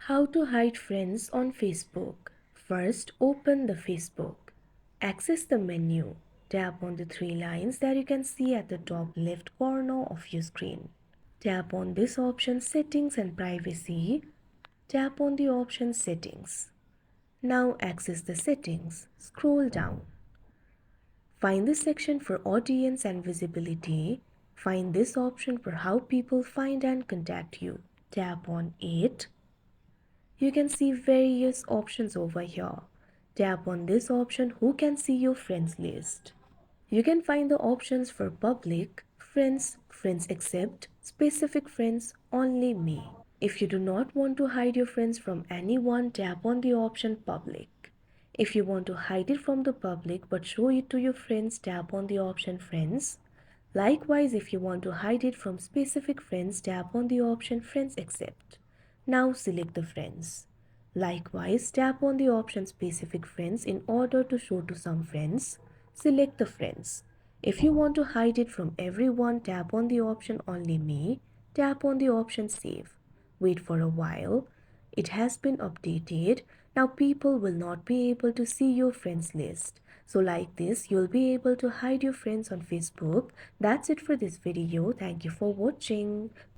How to hide friends on Facebook. First, open the Facebook. Access the menu. Tap on the three lines that you can see at the top left corner of your screen. Tap on this option Settings and Privacy. Tap on the option Settings. Now access the settings. Scroll down. Find the section for audience and visibility. Find this option for how people find and contact you. Tap on it. You can see various options over here. Tap on this option Who can see your friends list. You can find the options for public, friends, friends accept, specific friends, only me. If you do not want to hide your friends from anyone, tap on the option public. If you want to hide it from the public but show it to your friends, tap on the option friends. Likewise, if you want to hide it from specific friends, tap on the option friends accept. Now select the friends. Likewise, tap on the option specific friends in order to show to some friends. Select the friends. If you want to hide it from everyone, tap on the option only me. Tap on the option save. Wait for a while. It has been updated. Now people will not be able to see your friends list. So like this, you'll be able to hide your friends on Facebook. That's it for this video. Thank you for watching.